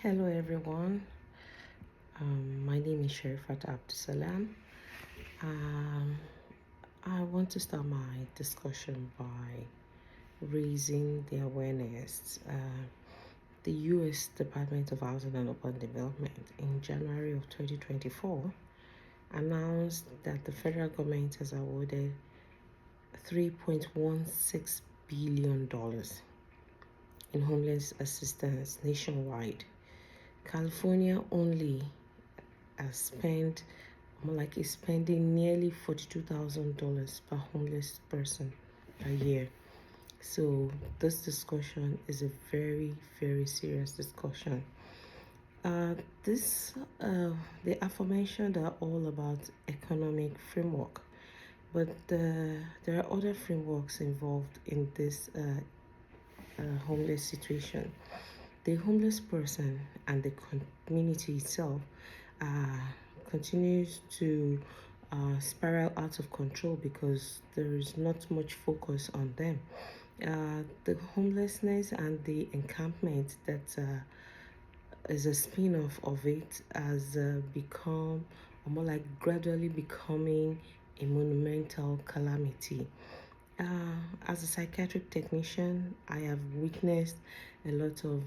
Hello everyone. My name is Sherifat Abdusalam. Um, I want to start my discussion by raising the awareness. The U.S. Department of Housing and Urban Development in January of 2024 announced that the federal government has awarded $3.16 billion in homeless assistance nationwide. California only has spent is spending nearly $42,000 per homeless person a year. So this discussion is a very, very serious discussion. Uh, this the aforementioned are all about economic framework, but there are other frameworks involved in this homeless situation. The homeless person and the community itself uh, continues to spiral out of control because there is not much focus on them. The homelessness and the encampment that is a spin-off of it has become, or more like gradually becoming, a monumental calamity. As a psychiatric technician, I have witnessed a lot of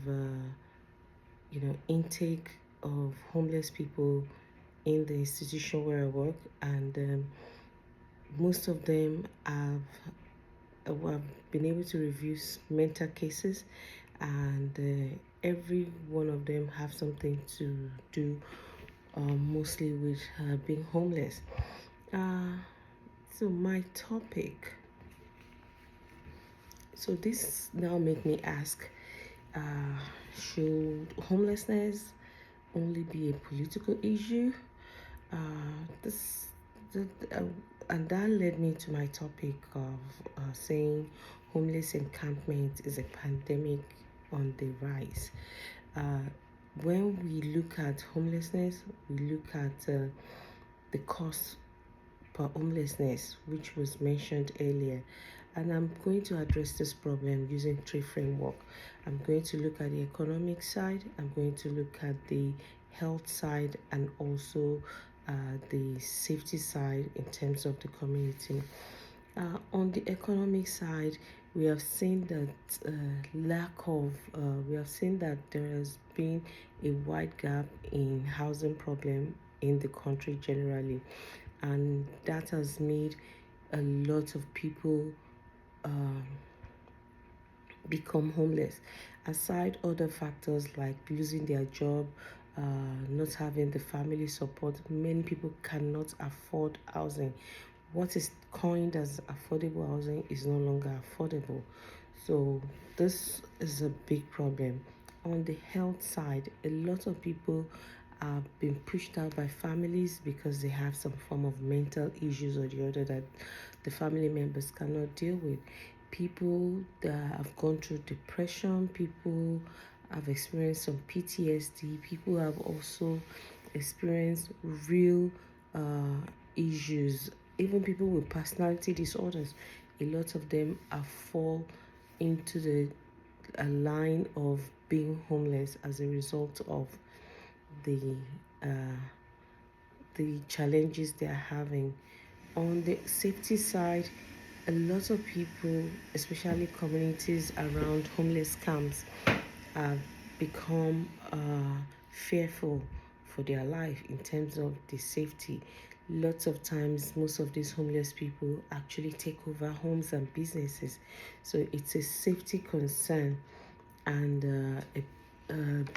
intake of homeless people in the institution where I work, and most of them have been able to review mental cases, and every one of them have something to do, mostly with being homeless. So my topic. So this now make me ask: should homelessness only be a political issue? This, the, uh, and that led me to my topic of saying homeless encampment is a pandemic on the rise. Uh, when we look at homelessness, we look at the cost per homelessness, which was mentioned earlier. And I'm going to address this problem using three framework. I'm going to look at the economic side, I'm going to look at the health side, and also the safety side in terms of the community. On the economic side, we have seen that we have seen that there has been a wide gap in housing problem in the country generally, and that has made a lot of people um, become homeless. Aside other factors like losing their job, not having the family support, many people cannot afford housing. What is coined as affordable housing is no longer affordable. So this is a big problem. On the health side, a lot of people have been pushed out by families because they have some form of mental issues or the other that the family members cannot deal with. People that have gone through depression, people have experienced some PTSD, people have also experienced real issues, even people with personality disorders. A lot of them are fall into the a line of being homeless as a result of the uh, the challenges they are having. On the safety side, a lot of people, especially communities around homeless camps, have become fearful for their life in terms of the safety. Lots of times, most of these homeless people actually take over homes and businesses. So it's a safety concern and a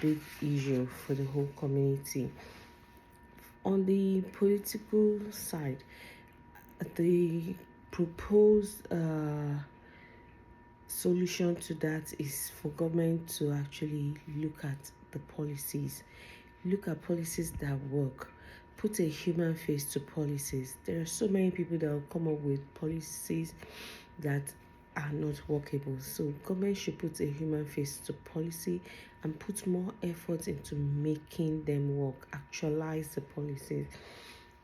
big issue for the whole community. On the political side, the proposed solution to that is for government to actually look at policies that work, put a human face to policies. There are so many people that will come up with policies that are not workable. So government should put a human face to policy and put more effort into making them work, actualize the policies.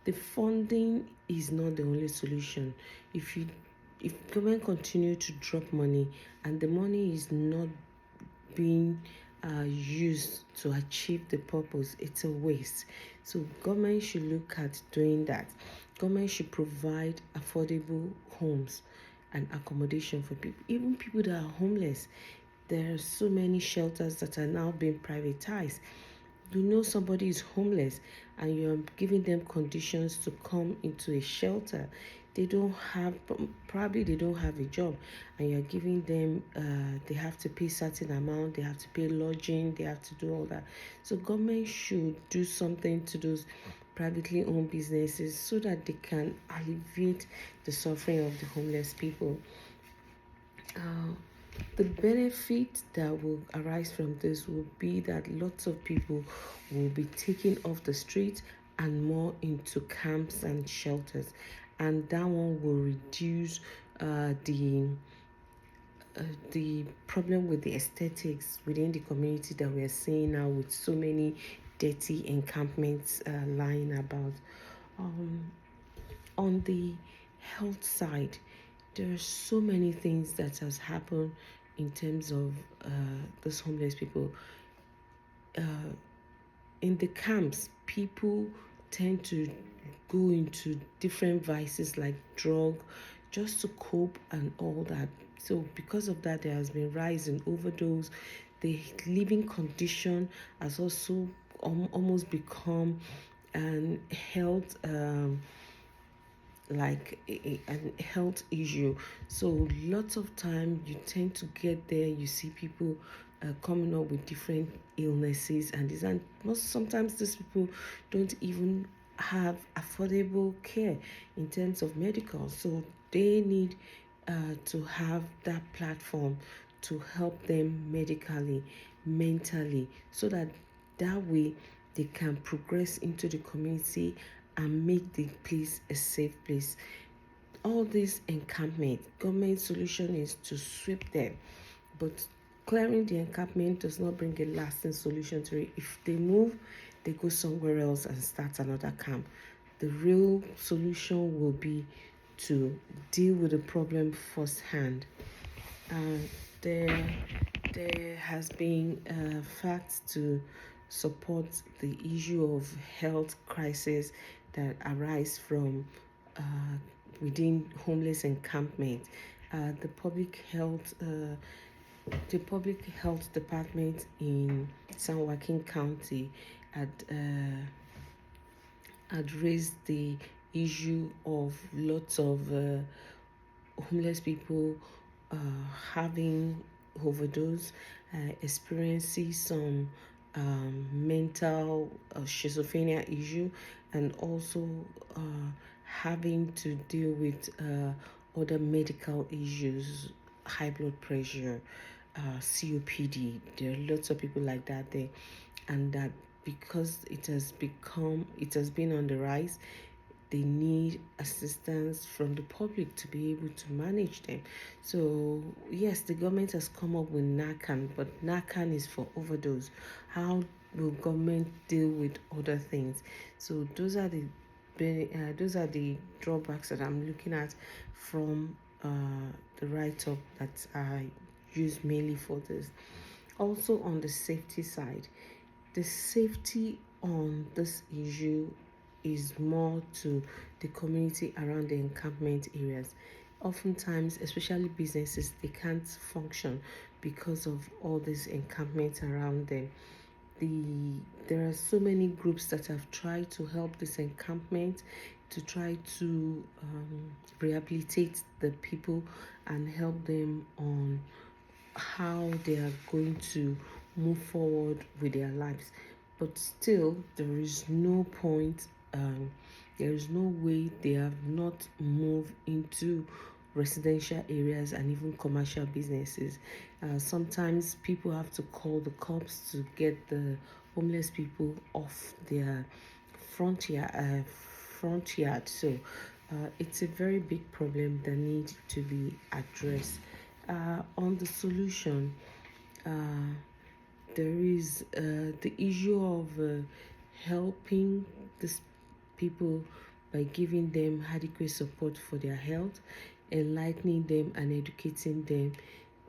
The funding is not the only solution. If you if government continue to drop money and the money is not being used to achieve the purpose, it's a waste. So government should look at doing that. Government should provide affordable homes and accommodation for people, even people that are homeless. There are so many shelters that are now being privatized. You know somebody is homeless and you're giving them conditions to come into a shelter. They don't have, probably they don't have a job, and you're giving them, they have to pay certain amount, they have to pay lodging, they have to do all that. So government should do something to those privately owned businesses so that they can alleviate the suffering of the homeless people. uh, the benefit that will arise from this will be that lots of people will be taken off the street and more into camps and shelters, and that one will reduce the problem with the aesthetics within the community that we are seeing now, with so many dirty encampments lying about. Um, on the health side, there are so many things that has happened in terms of those homeless people. Uh, in the camps, people tend to go into different vices like drug just to cope and all that. So because of that, there has been rise in overdose. The living condition has also almost become an health a health issue. So lots of time you tend to get there, you see people coming up with different illnesses, and these, and most sometimes these people don't even have affordable care in terms of medical. So they need to have that platform to help them medically, mentally, so that that way they can progress into the community and make the place a safe place. All this encampment, government solution is to sweep them, but clearing the encampment does not bring a lasting solution to it. If they move, they go somewhere else and start another camp. The real solution will be to deal with the problem firsthand. Uh, there, there has been facts to support the issue of health crisis that arise from uh, within homeless encampment. The public health department in San Joaquin County had raised the issue of lots of homeless people uh, having overdose, experiencing some mental schizophrenia issue, and also uh, having to deal with other medical issues, high blood pressure, COPD. There are lots of people like that there, and that because it has been on the rise, they need assistance from the public to be able to manage them. So yes, the government has come up with NACAN, but NACAN is for overdose. How will government deal with other things? So those are the drawbacks that I'm looking at from the write-up that I use mainly for this. Also on the safety side, the safety on this issue is more to the community around the encampment areas. Oftentimes, especially businesses, they can't function because of all these encampments around them. There are so many groups that have tried to help this encampment to try to rehabilitate the people and help them on how they are going to move forward with their lives. But still, there is no point, there is no way they have not moved into residential areas and even commercial businesses. Sometimes people have to call the cops to get the homeless people off their front yard. So it's a very big problem that needs to be addressed. On the solution, uh, there is the issue of helping these people by giving them adequate support for their health, enlightening them and educating them.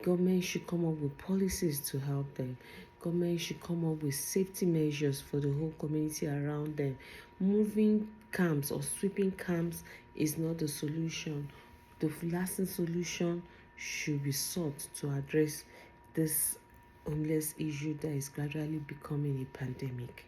Government should come up with policies to help them. Government should come up with safety measures for the whole community around them. Moving camps or sweeping camps is not the solution. The lasting solution should be sought to address this homeless issue that is gradually becoming a pandemic.